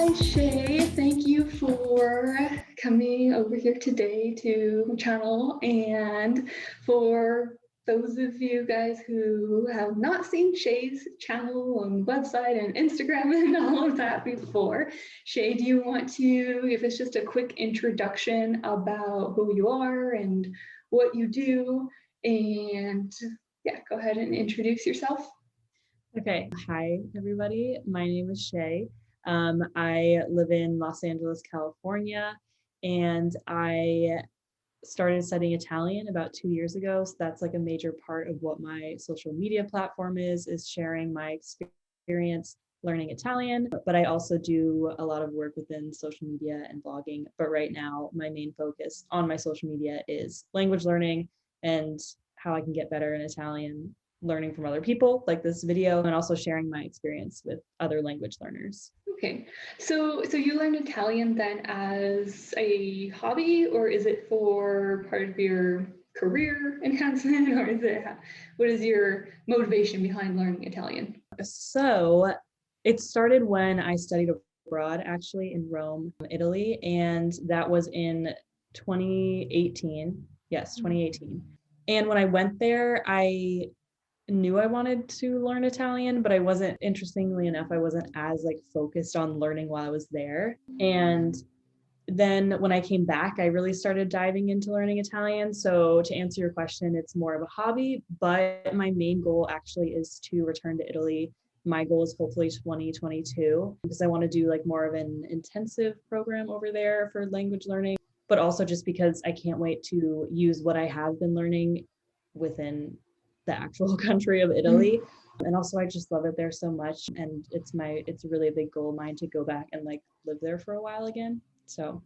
Hi, Shay. Thank you for coming over here today to my channel. And for those of you guys who have not seen Shay's channel and website and Instagram and all of that before, Shay, do you want to give us just a quick introduction about who you are and what you do? And yeah, go ahead and introduce yourself. Okay. Hi, everybody. My name is Shay. I live in Los Angeles, California, and I started studying Italian about 2 years ago. So that's like a major part of what my social media platform is sharing my experience learning Italian. But I also do a lot of work within social media and blogging. But right now, my main focus on my social media is language learning and how I can get better in Italian, learning from other people like this video, and also sharing my experience with other language learners. Okay, so you learned Italian then as a hobby, or is it for part of your career enhancement, or what is your motivation behind learning Italian? So it started when I studied abroad, actually in Rome, Italy, and that was in 2018. Yes, 2018. And when I went there, I knew I wanted to learn Italian, but I wasn't, interestingly enough, I wasn't as like focused on learning while I was there. And then when I came back, I really started diving into learning Italian. So to answer your question, it's more of a hobby, but my main goal actually is to return to Italy. My goal is hopefully 2022 because I want to do like more of an intensive program over there for language learning, but also just because I can't wait to use what I have been learning within the actual country of Italy. And also I just love it there so much. And it's really a big goal of mine to go back and like live there for a while again. So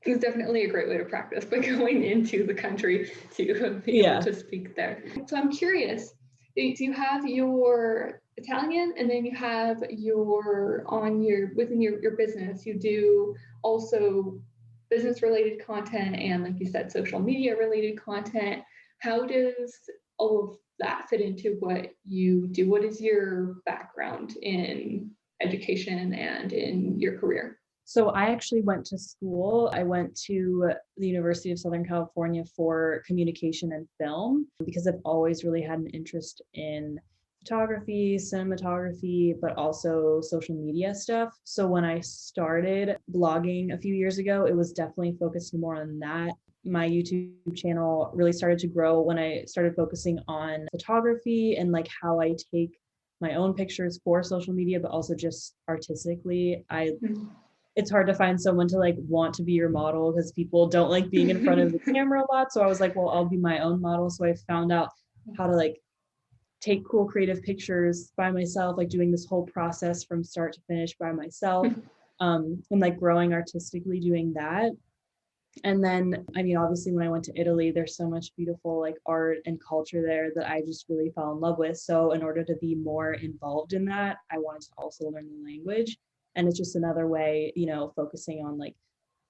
it's definitely a great way to practice by going into the country to be able to speak there. So I'm curious, do you have your Italian and then you have within your business, you do also business related content and like you said, social media related content. How does all of that fit into what you do? What is your background in education and in your career? So I actually went to school. I went to the University of Southern California for communication and film because I've always really had an interest in photography, cinematography, but also social media stuff. So when I started blogging a few years ago, it was definitely focused more on that. My YouTube channel really started to grow when I started focusing on photography and like how I take my own pictures for social media, but also just artistically. It's hard to find someone to like want to be your model because people don't like being in front of the camera a lot. So I was like, well, I'll be my own model. So I found out how to like take cool creative pictures by myself, like doing this whole process from start to finish by myself, and like growing artistically doing that. And then, I mean, obviously when I went to Italy, there's so much beautiful like art and culture there that I just really fell in love with. So in order to be more involved in that, I wanted to also learn the language. And it's just another way, focusing on like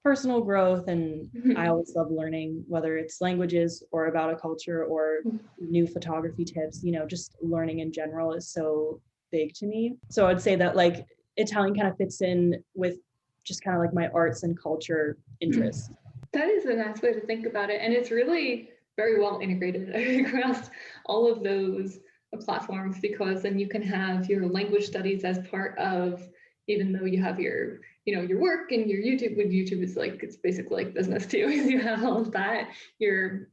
personal growth. And I always love learning, whether it's languages or about a culture or new photography tips, just learning in general is so big to me. So I'd say that like Italian kind of fits in with just kind of like my arts and culture interests. That is a nice way to think about it. And it's really very well integrated across all of those platforms because then you can have your language studies as part of, even though you have your work and your YouTube. With YouTube is like, it's basically like business too. You have all of that, your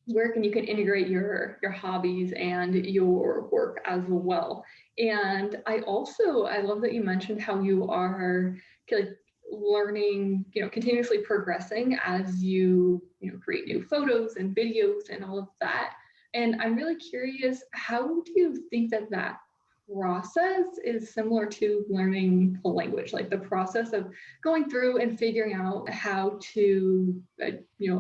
work, and you can integrate your hobbies and your work as well. And I love that you mentioned how you are like learning, continuously progressing as you create new photos and videos and all of that. And I'm really curious, how do you think that process is similar to learning a language, like the process of going through and figuring out how to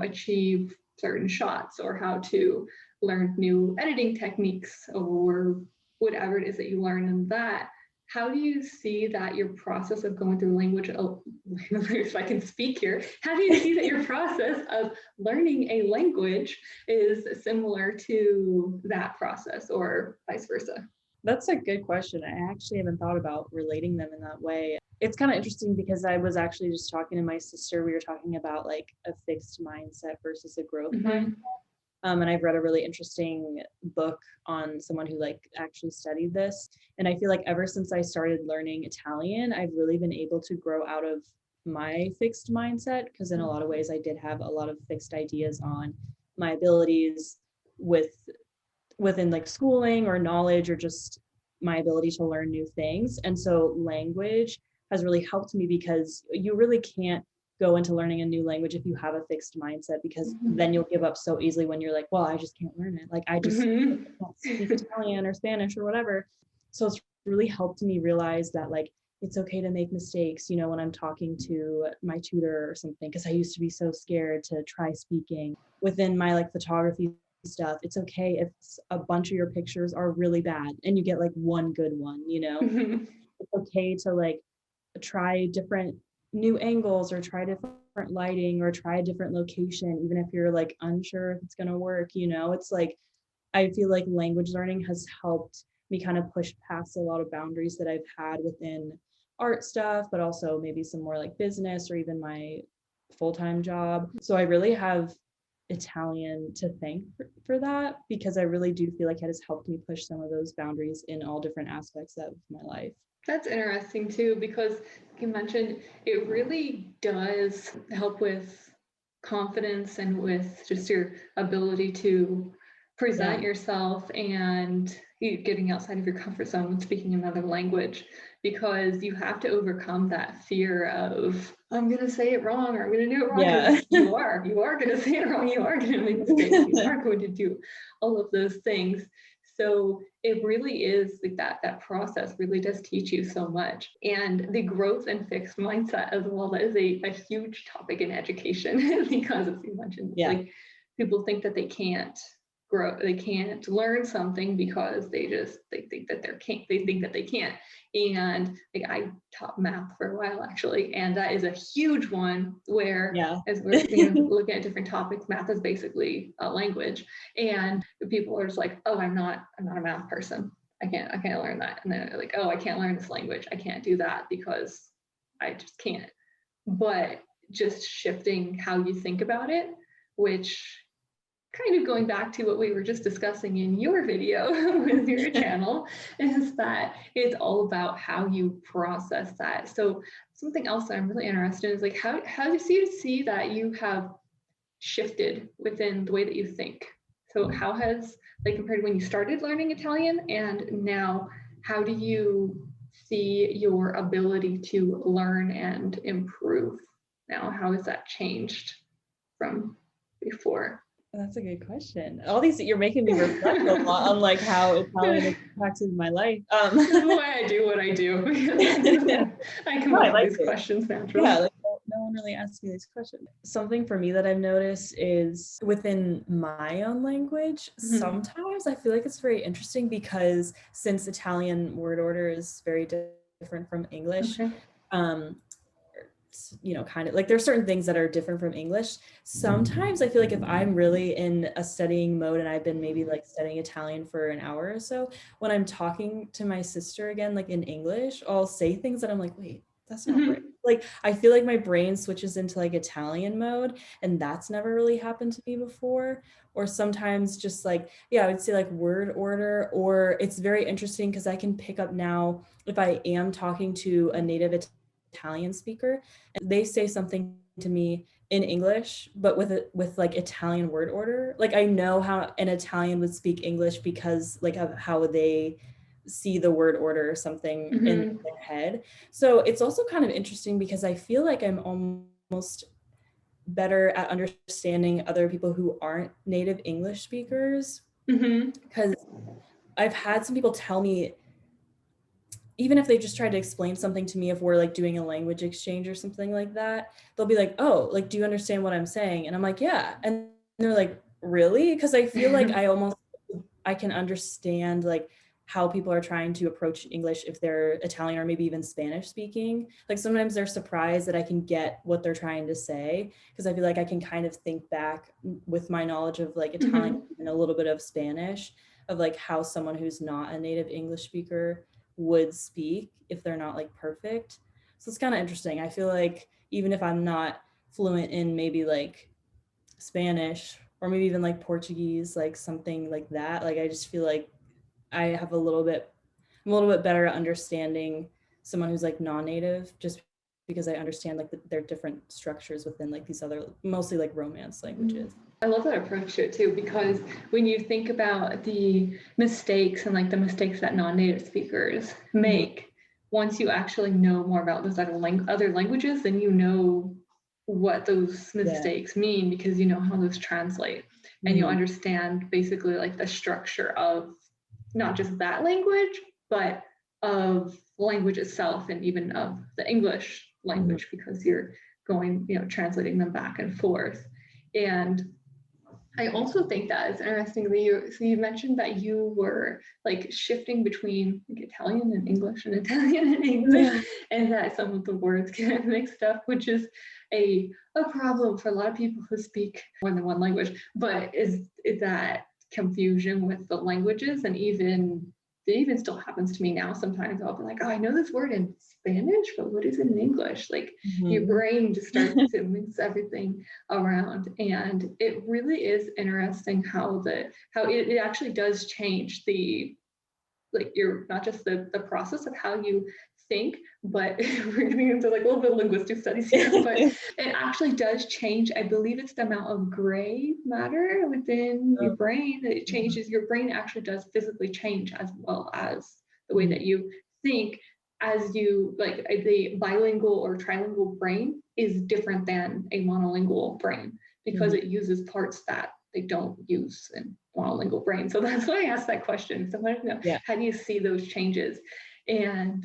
achieve certain shots or how to learn new editing techniques or whatever it is that you learn in that? How do you see that your process of going through language, if I can speak here, how do you see that your process of learning a language is similar to that process or vice versa? That's a good question. I actually haven't thought about relating them in that way. it's kind of interesting because I was actually just talking to my sister. We were talking about like a fixed mindset versus a growth mindset. And I've read a really interesting book on someone who like actually studied this. And I feel like ever since I started learning Italian, I've really been able to grow out of my fixed mindset, because in a lot of ways I did have a lot of fixed ideas on my abilities within like schooling or knowledge or just my ability to learn new things. And so language has really helped me, because you really can't go into learning a new language if you have a fixed mindset, because then you'll give up so easily when you're like, well, I just can't learn it. Like I just can't speak Italian or Spanish or whatever. So it's really helped me realize that like it's okay to make mistakes, you know, when I'm talking to my tutor or something, because I used to be so scared to try speaking. Within my like photography stuff, it's okay if a bunch of your pictures are really bad and you get like one good one, you know. It's okay to like try different new angles or try different lighting or try a different location, even if you're like unsure if it's going to work, you know. It's like I feel like language learning has helped me kind of push past a lot of boundaries that I've had within art stuff, but also maybe some more like business or even my full-time job. So I really have Italian to thank for that, because I really do feel like it has helped me push some of those boundaries in all different aspects of my life. That's interesting too, because like you mentioned, it really does help with confidence and with just your ability to present yourself and getting outside of your comfort zone when speaking another language, because you have to overcome that fear of, I'm going to say it wrong or I'm going to do it wrong. Yeah. You are going to say it wrong. You are going to make mistakes. You are going to do all of those things. So it really is like that process really does teach you so much. And the growth and fixed mindset as well, that is a huge topic in education because, as you mentioned, like people think that they can't grow, they can't learn something because they think that they can't. And like I taught math for a while actually, and that is a huge one where as we're looking at different topics, math is basically a language, and people are just like, oh, I'm not a math person. I can't learn that. And then they're like, oh, I can't learn this language. I can't do that because I just can't. But just shifting how you think about it, which kind of going back to what we were just discussing in your video with your channel, is that it's all about how you process that. So something else that I'm really interested in is like, how do you see that you have shifted within the way that you think? So how has, like compared to when you started learning Italian and now, how do you see your ability to learn and improve now? How has that changed from before? That's a good question. All these, you're making me reflect a lot on like how Italian impacted my life. This is why I do what I do. I come up with these questions naturally. Yeah, like, no one really asks me these questions. Something for me that I've noticed is within my own language, sometimes I feel like it's very interesting, because since Italian word order is very different from English, you know, kind of like there's certain things that are different from English. Sometimes I feel like if I'm really in a studying mode and I've been maybe like studying Italian for an hour or so, when I'm talking to my sister again, like in English, I'll say things that I'm like, wait, that's not right. Like I feel like my brain switches into like Italian mode, and that's never really happened to me before. Or sometimes just like, I would say like word order, or it's very interesting because I can pick up now if I am talking to a native Italian speaker and they say something to me in English, but with like Italian word order. Like I know how an Italian would speak English because like of how they see the word order or something in their head. So it's also kind of interesting because I feel like I'm almost better at understanding other people who aren't native English speakers, because I've had some people tell me, even if they just tried to explain something to me, if we're like doing a language exchange or something like that, they'll be like, oh, like, do you understand what I'm saying? And I'm like, yeah. And they're like, really? Because I feel like I can understand like how people are trying to approach English if they're Italian or maybe even Spanish speaking. Like sometimes they're surprised that I can get what they're trying to say, because I feel like I can kind of think back with my knowledge of like Italian and a little bit of Spanish of like how someone who's not a native English speaker would speak if they're not like perfect. So it's kind of interesting. I feel like even if I'm not fluent in maybe like Spanish or maybe even like Portuguese, like something like that, like I just feel like I'm a little bit better at understanding someone who's like non-native, just because I understand like their different structures within like these other mostly like Romance languages. I love that approach to it too, because when you think about the mistakes and like the mistakes that non-native speakers make, once you actually know more about those other languages, then you know what those mistakes mean, because you know how those translate, and you understand basically like the structure of not just that language, but of language itself, and even of the English language, because you're going, translating them back and forth. And I also think that it's interesting that you mentioned that you were like shifting between like Italian and English and Italian and English, and that some of the words get mixed up, which is a problem for a lot of people who speak more than one language. But is that confusion with the languages, and it even still happens to me now. Sometimes I'll be like, oh, I know this word in Spanish, but what is it in English? Like your brain just starts to mix everything around. And it really is interesting how it actually does change not just the process of how you think, but we're getting into like a little bit of linguistic studies here, but it actually does change. I believe it's the amount of gray matter within your brain that it changes. Your brain actually does physically change, as well as the way that you think, as you like the bilingual or trilingual brain is different than a monolingual brain, because it uses parts that they don't use in monolingual brain. So that's why I asked that question. So I want to know, how do you see those changes? And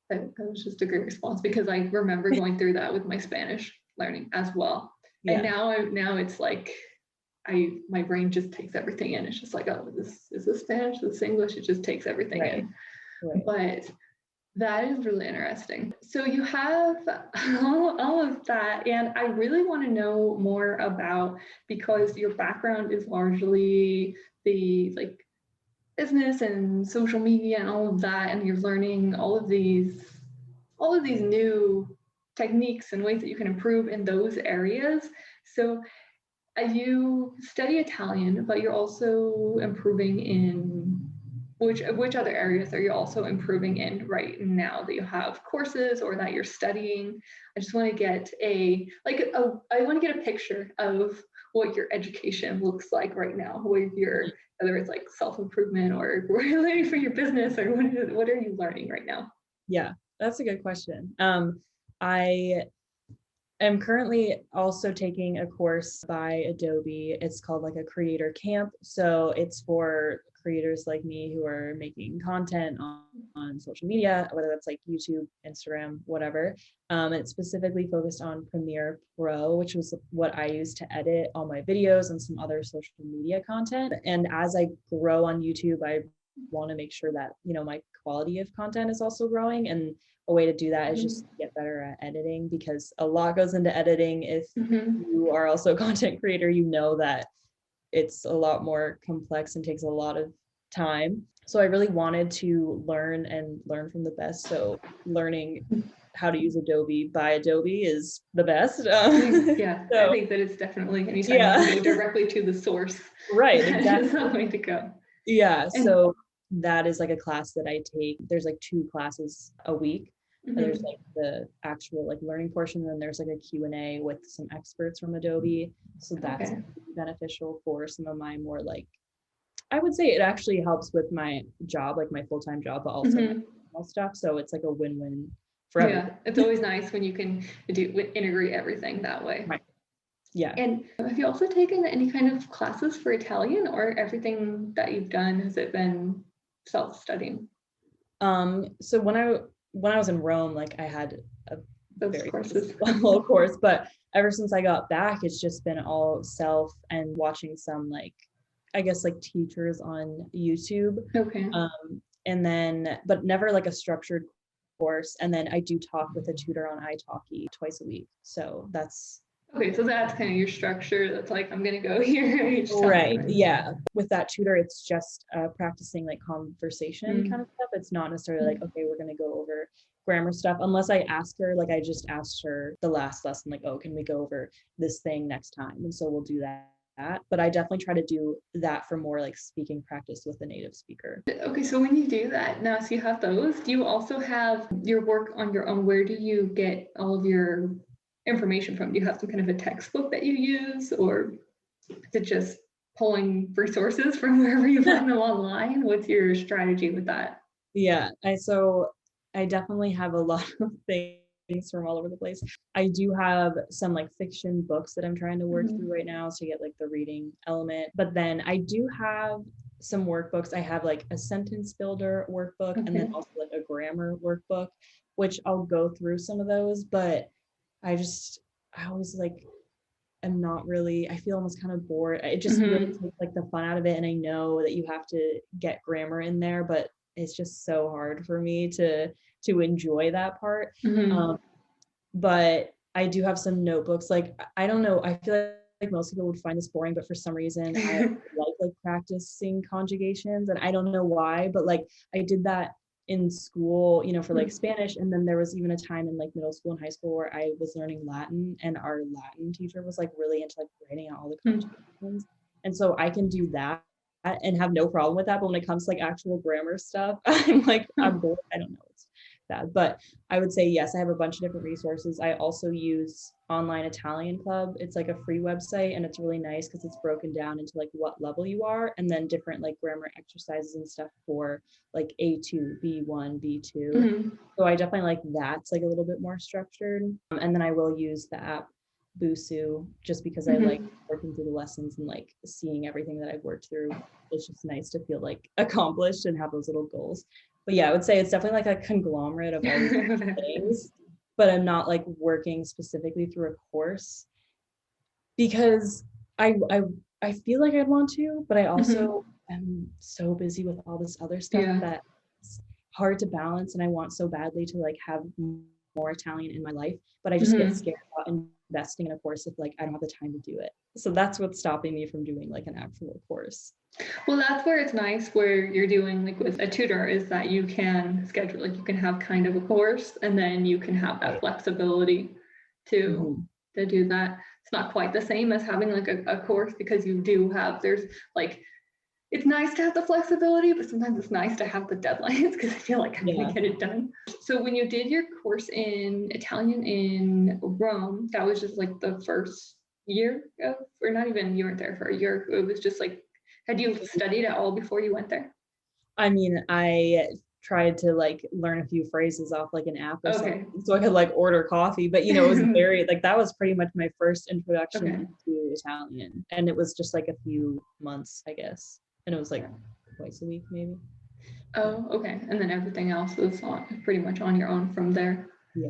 that was just a great response, because I remember going through that with my Spanish learning as well. And now it's like my brain just takes everything in. It's just like, oh, is this Spanish? Is this English? It just takes everything in. But that is really interesting. So you have all of that, and I really want to know more about, because your background is largely the like business and social media and all of that, and you're learning all of these new techniques and ways that you can improve in those areas. So you study Italian, but you're also improving in which other areas are you also improving in right now that you have courses or that you're studying? I just want to get I want to get a picture of what your education looks like right now, whether it's like self-improvement or learning for your business, or what are you learning right now? Yeah, that's a good question. I am currently also taking a course by Adobe. It's called like a creator camp. So it's for creators like me who are making content on social media, whether that's like YouTube, Instagram, whatever. It's specifically focused on Premiere Pro, which was what I use to edit all my videos and some other social media content. And as I grow on YouTube, I want to make sure that, my quality of content is also growing. And a way to do that is just get better at editing, because a lot goes into editing. If you are also a content creator, you know that it's a lot more complex and takes a lot of time. So I really wanted to learn from the best. So learning how to use Adobe by Adobe is the best. Yeah, so, I think that it's definitely anytime you can go directly to the source. Right, exactly. That's the way to go. Yeah, so that is like a class that I take. There's like 2 classes a week. And there's like the actual like learning portion, and then there's like a Q&A with some experts from Adobe. So that's beneficial for some of my more like, I would say it actually helps with my job, like my full-time job, but also my personal stuff. So it's like a win-win for everyone. Yeah, it's always nice when you can integrate everything that way. Right. Yeah. And have you also taken any kind of classes for Italian, or everything that you've done, has it been self-studying? So when I was in Rome, like I had a those courses, low course, but ever since I got back, it's just been all self and watching some like, I guess like teachers on YouTube. Okay. And then, but never like a structured course. And then I do talk with a tutor on italki twice a week. So that's Okay, so that's kind of your structure. That's like, I'm going to go here each time. Right. Yeah. With that tutor, it's just practicing like conversation kind of stuff. It's not necessarily like, okay, we're going to go over grammar stuff unless I ask her, like I just asked her the last lesson, like, oh, can we go over this thing next time? And so we'll do that. But I definitely try to do that for more like speaking practice with a native speaker. Okay, so when you do that now, so you have those, do you also have your work on your own? Where do you get all of your information from? Do you have some kind of a textbook that you use, or is it just pulling resources from wherever you find them online? What's your strategy with that? Yeah, I definitely have a lot of things from all over the place. I do have some like fiction books that I'm trying to work through right now to get like the reading element. But then I do have some workbooks. I have like a sentence builder workbook and then also like a grammar workbook, which I'll go through some of those, but I always like am not really, I feel almost kind of bored. It just really takes like the fun out of it. And I know that you have to get grammar in there, but it's just so hard for me to enjoy that part. But I do have some notebooks. Like, I don't know, I feel like most people would find this boring, but for some reason I like practicing conjugations, and I don't know why, but like I did that in school, you know, for like Spanish. And then there was even a time in like middle school and high school where I was learning Latin, and our Latin teacher was like really into like writing out all the conjugations. And so I can do that and have no problem with that. But when it comes to like actual grammar stuff, I'm like, I'm bored. I don't know. It's bad. But I would say, yes, I have a bunch of different resources. I also use Online Italian Club. It's like a free website, and it's really nice because it's broken down into like what level you are, and then different like grammar exercises and stuff for like A2, B1, B2. So I definitely like that. It's like a little bit more structured. And then I will use the app Busu just because I like working through the lessons and like seeing everything that I've worked through. It's just nice to feel like accomplished and have those little goals. But yeah, I would say it's definitely like a conglomerate of all these things, but I'm not like working specifically through a course because I feel like I'd want to, but I also am so busy with all this other stuff that it's hard to balance. And I want so badly to like have more Italian in my life, but I just get scared about investing in a course if like I don't have the time to do it. So that's what's stopping me from doing like an actual course. Well, that's where it's nice where you're doing like with a tutor is that you can schedule, like you can have kind of a course and then you can have that flexibility to do that. It's not quite the same as having like a course because you do have, there's like, it's nice to have the flexibility, but sometimes it's nice to have the deadlines because I feel like I'm gonna get it done. So when you did your course in Italian in Rome, that was just like the first year of, or not even, you weren't there for a year. It was just like, had you studied at all before you went there? I mean, I tried to like learn a few phrases off like an app or something so I could like order coffee, but you know, it was very like that was pretty much my first introduction into Italian, and it was just like a few months, I guess, and it was like twice a week maybe. Oh, okay. And then everything else was on, pretty much on your own from there. Yeah.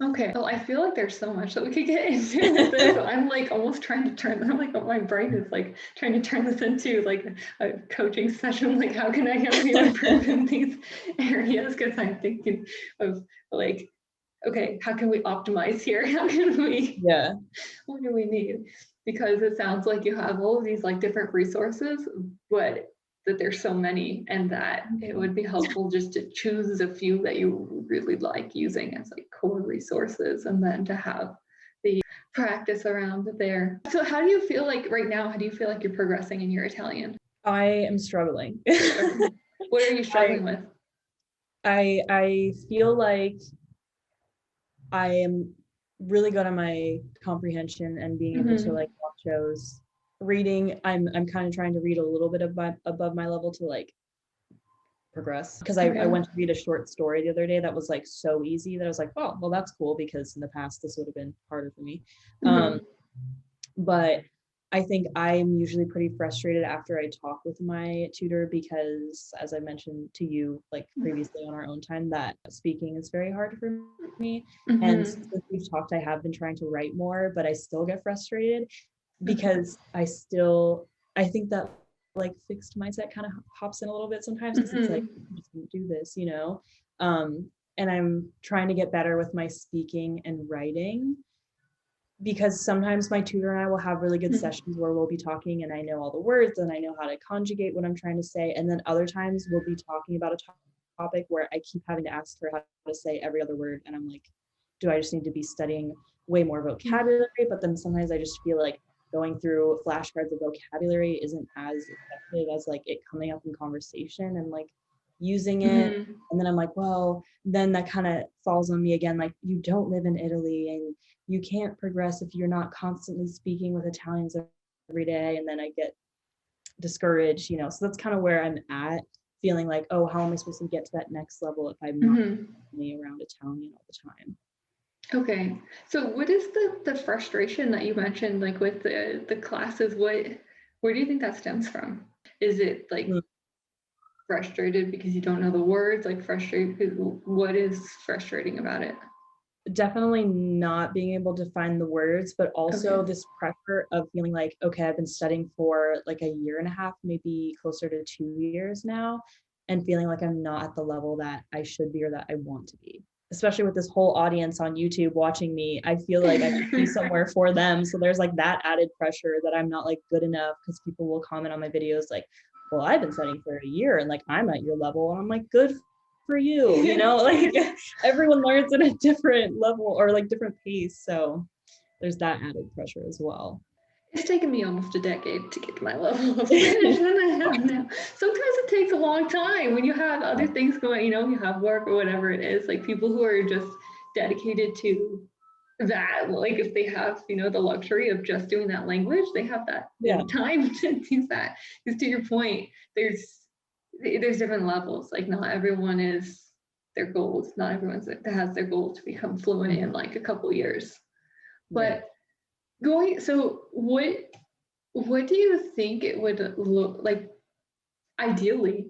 Okay. Well, I feel like there's so much that we could get into with this. I'm like almost trying to turn, I'm like, oh, my brain is like trying to turn this into like a coaching session. Like, how can I help you improve in these areas? Because I'm thinking of like, okay, how can we optimize here? How can we, what do we need? Because it sounds like you have all of these like different resources, but that there's so many, and that it would be helpful just to choose a few that you really like using as like core resources, and then to have the practice around there. So how do you feel like right now, how do you feel like you're progressing in your Italian? I am struggling. What are you struggling with? I feel like I am really good on my comprehension and being able to like watch shows. Reading, I'm kind of trying to read a little bit above my level to like progress, because I went to read a short story the other day that was like so easy that I was like, oh well, that's cool, because in the past this would have been harder for me. But I think I'm usually pretty frustrated after I talk with my tutor because, as I mentioned to you like previously on our own time, that speaking is very hard for me. And since we've talked, I have been trying to write more, but I still get frustrated because I think that like fixed mindset kind of hops in a little bit sometimes, because it's like, I just don't do this, you know? And I'm trying to get better with my speaking and writing, because sometimes my tutor and I will have really good sessions where we'll be talking and I know all the words and I know how to conjugate what I'm trying to say. And then other times we'll be talking about a topic where I keep having to ask her how to say every other word. And I'm like, do I just need to be studying way more vocabulary? But then sometimes I just feel like going through flashcards of vocabulary isn't as effective as like it coming up in conversation and like using it. And then I'm like, well, then that kind of falls on me again. Like, you don't live in Italy and you can't progress if you're not constantly speaking with Italians every day. And then I get discouraged, you know. So that's kind of where I'm at, feeling like, oh, how am I supposed to get to that next level if I'm not around Italian all the time? Okay. So what is the frustration that you mentioned, like with the classes? Where do you think that stems from? Is it like frustrated because you don't know the words, like frustrated because what is frustrating about it? Definitely not being able to find the words, but also this pressure of feeling like, okay, I've been studying for like a year and a half, maybe closer to 2 years now, and feeling like I'm not at the level that I should be or that I want to be. Especially with this whole audience on YouTube watching me, I feel like I should be somewhere for them. So there's like that added pressure that I'm not like good enough, because people will comment on my videos like, well, I've been studying for a year and like I'm at your level. And I'm like, good for you, you know, like everyone learns at a different level or like different pace. So there's that added pressure as well. It's taken me almost a decade to get to my level of Spanish than I have now. Sometimes it takes a long time when you have other things going, you know, you have work or whatever it is. Like people who are just dedicated to that, like if they have, you know, the luxury of just doing that language, they have that time to do that. Because to your point, there's different levels. Like not everyone is their goals. Not everyone that has their goal to become fluent in like a couple years. But so what do you think it would look like ideally?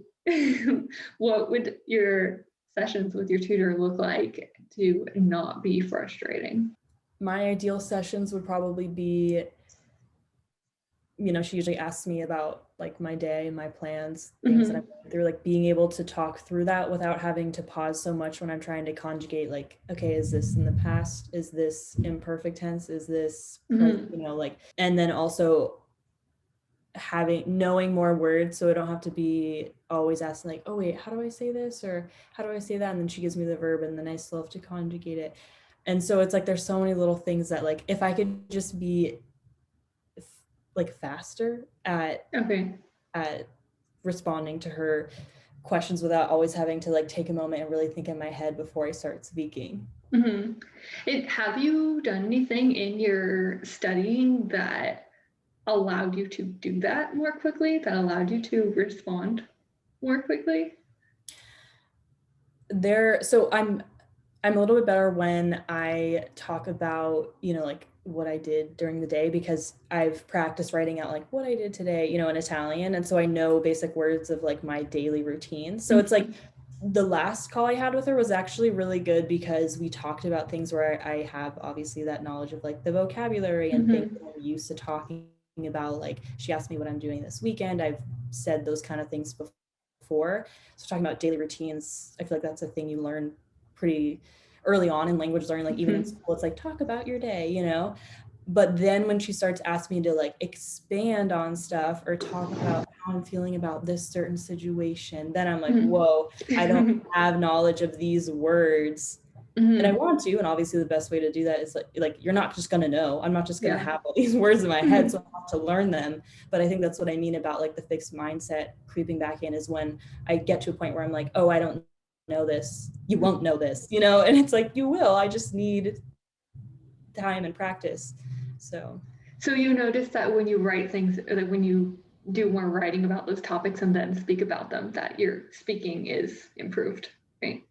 What would your sessions with your tutor look like to not be frustrating? My ideal sessions would probably be, you know, she usually asks me about like my day, my plans, things that I'm going through, like being able to talk through that without having to pause so much when I'm trying to conjugate, like, okay, is this in the past? Is this imperfect tense? Is this present? You know, like, and then also knowing more words, so I don't have to be always asking like, oh wait, how do I say this, or how do I say that, and then she gives me the verb and then I still have to conjugate it. And so it's like there's so many little things that, like, if I could just be like faster at responding to her questions without always having to like take a moment and really think in my head before I start speaking. Have you done anything in your studying that allowed you to do that more quickly, that allowed you to respond more quickly? So I'm a little bit better when I talk about, you know, like what I did during the day, because I've practiced writing out like what I did today, you know, in Italian. And so I know basic words of like my daily routine. So it's like the last call I had with her was actually really good, because we talked about things where I have obviously that knowledge of like the vocabulary and things that I'm used to talking about. Like she asked me what I'm doing this weekend. I've said those kind of things before. So talking about daily routines, I feel like that's a thing you learn pretty early on in language learning, like even in school, it's like talk about your day, you know. But then when she starts asking me to like expand on stuff or talk about how I'm feeling about this certain situation, then I'm like, whoa, I don't have knowledge of these words. And I want to, and obviously the best way to do that is like you're not just gonna know. I'm not just gonna have all these words in my head, so I have to learn them. But I think that's what I mean about like the fixed mindset creeping back in, is when I get to a point where I'm like, oh, I don't know this, you won't know this, you know. And it's like, you will, I just need time and practice. So you notice that when you write things, like when you do more writing about those topics and then speak about them, that your speaking is improved, right?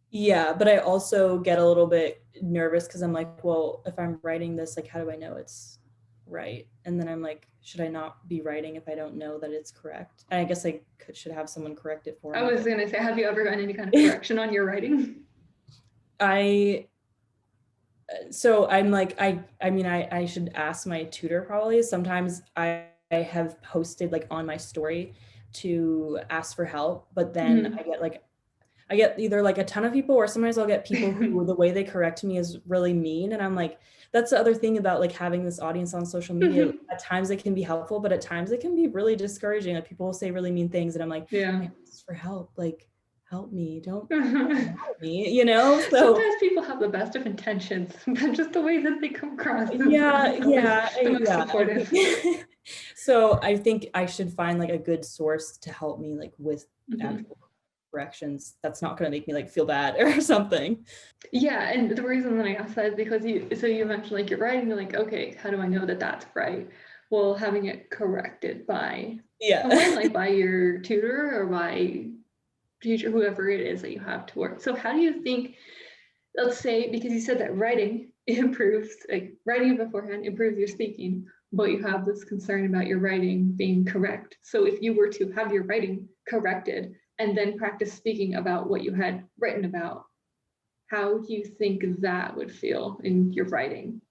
Yeah, but I also get a little bit nervous because I'm like, well, if I'm writing this, like, how do I know it's right? And then I'm like, should I not be writing if I don't know that it's correct? And I guess I should have someone correct it for me. I was going to say, have you ever done any kind of correction on your writing? So I'm like, I mean, I should ask my tutor probably. Sometimes I have posted like on my story to ask for help, but then I get like I get either like a ton of people, or sometimes I'll get people who the way they correct me is really mean. And I'm like, that's the other thing about like having this audience on social media. At times it can be helpful, but at times it can be really discouraging. Like people will say really mean things and I'm like, Yeah. I asked for help. Like, help me, don't help me, you know? So sometimes people have the best of intentions, but just the way that they come across is yeah, the most supportive. So I think I should find like a good source to help me like with actual corrections that's not going to make me like feel bad or something. Yeah, and the reason that I asked that is because you mentioned like you're writing, you're like, okay, how do I know that that's right? Well, having it corrected by someone, like by your tutor or by teacher, whoever it is that you have to work. So how do you think, let's say, because you said that writing improves, like writing beforehand improves your speaking, but you have this concern about your writing being correct. So if you were to have your writing corrected and then practice speaking about what you had written about, how do you think that would feel in your writing?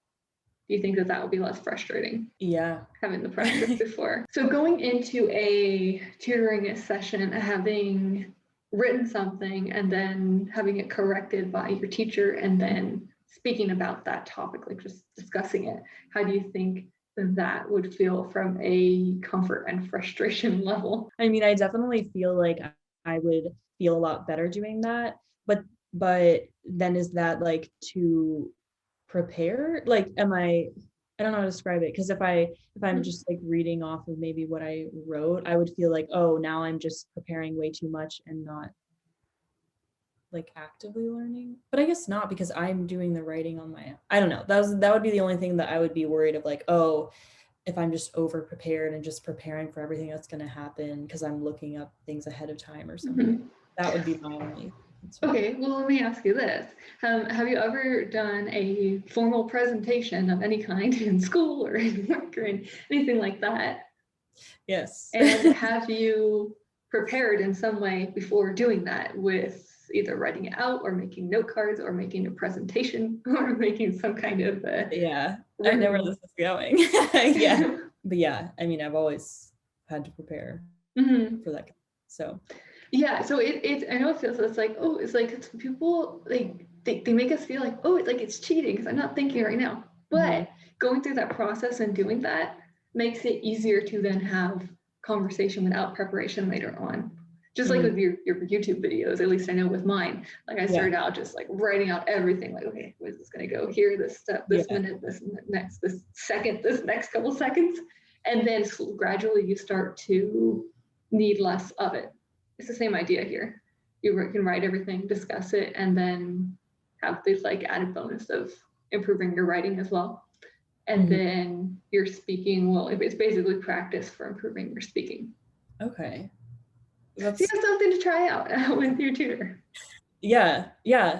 Do you think that that would be less frustrating? Yeah. Having the practice before. So going into a tutoring session, having written something and then having it corrected by your teacher and then speaking about that topic, like just discussing it, how do you think that would feel from a comfort and frustration level? I mean, I definitely feel like I would feel a lot better doing that, but then is that like to prepare? Like, I don't know how to describe it, because if I'm just like reading off of maybe what I wrote, I would feel like, oh, now I'm just preparing way too much and not like actively learning. But I guess not, because I'm doing the writing on my own. I don't know. That would be the only thing that I would be worried of, like, oh, if I'm just over prepared and just preparing for everything that's going to happen because I'm looking up things ahead of time or something. That would be my only concern. Okay, well, let me ask you this. Have you ever done a formal presentation of any kind in school or in work or in anything like that? Yes. And have you prepared in some way before doing that, with either writing it out or making note cards or making a presentation or making some kind of yeah, I know where this is going. Yeah. But yeah, I mean, I've always had to prepare for that. So yeah, so I know it feels, it's like, oh, it's like it's people like they make us feel like, oh, it's like it's cheating because I'm not thinking right now. But going through that process and doing that makes it easier to then have conversation without preparation later on. Just like with your YouTube videos, at least I know with mine, like I started out just like writing out everything, like, okay, where's this gonna go here, this step, this minute, this next, this second, this next couple seconds. And then gradually you start to need less of it. It's the same idea here. You can write everything, discuss it, and then have this like added bonus of improving your writing as well. And then your speaking it's basically practice for improving your speaking. Okay. So you have something to try out with your tutor. Yeah.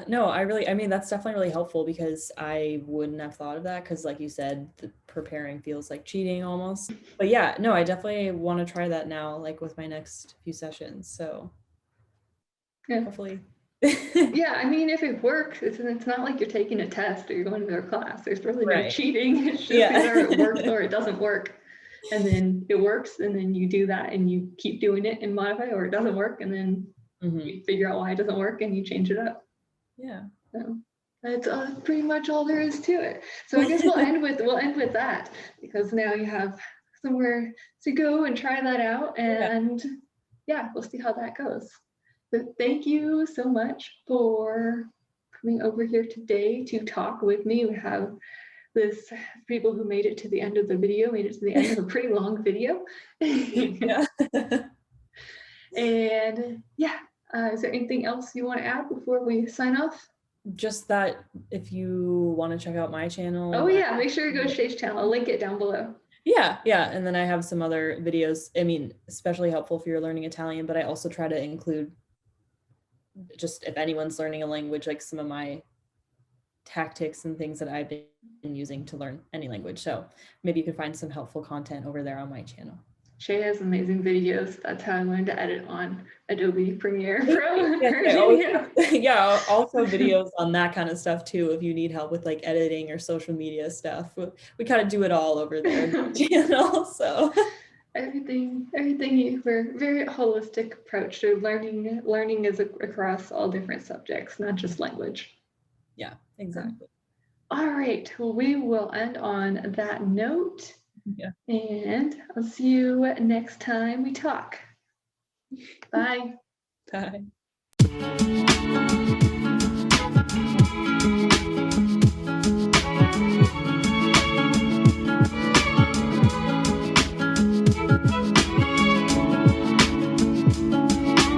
No, I mean, that's definitely really helpful, because I wouldn't have thought of that, because like you said, the preparing feels like cheating almost. But yeah, no, I definitely want to try that now, like with my next few sessions. So hopefully. Yeah, I mean, if it works, it's not like you're taking a test or you're going to their class. There's really no cheating. It's just either it works or it doesn't work. And then it works, and then you do that and you keep doing it and modify, or it doesn't work, and then you figure out why it doesn't work and you change it up. Yeah. So that's pretty much all there is to it. So I guess we'll end with that, because now you have somewhere to go and try that out, and we'll see how that goes. But thank you so much for coming over here today to talk with me. We have this people who made it to the end of the video, made it to the end of a pretty long video. And is there anything else you want to add before we sign off? Just that if you want to check out my channel. Make sure you go to SHEA'S channel. I'll link it down below. Yeah. And then I have some other videos, I mean, especially helpful if you're learning Italian, but I also try to include, just if anyone's learning a language, like some of my tactics and things that I've been using to learn any language. So maybe you can find some helpful content over there on my channel. Shay has amazing videos. That's how I learned to edit on Adobe Premiere Pro. Also videos on that kind of stuff too, if you need help with like editing or social media stuff. We kind of do it all over there on the channel. So everything you were very holistic approach to learning is across all different subjects, not just language. Yeah, exactly. All right, well, we will end on that note. Yeah. And I'll see you next time we talk. Bye. Bye.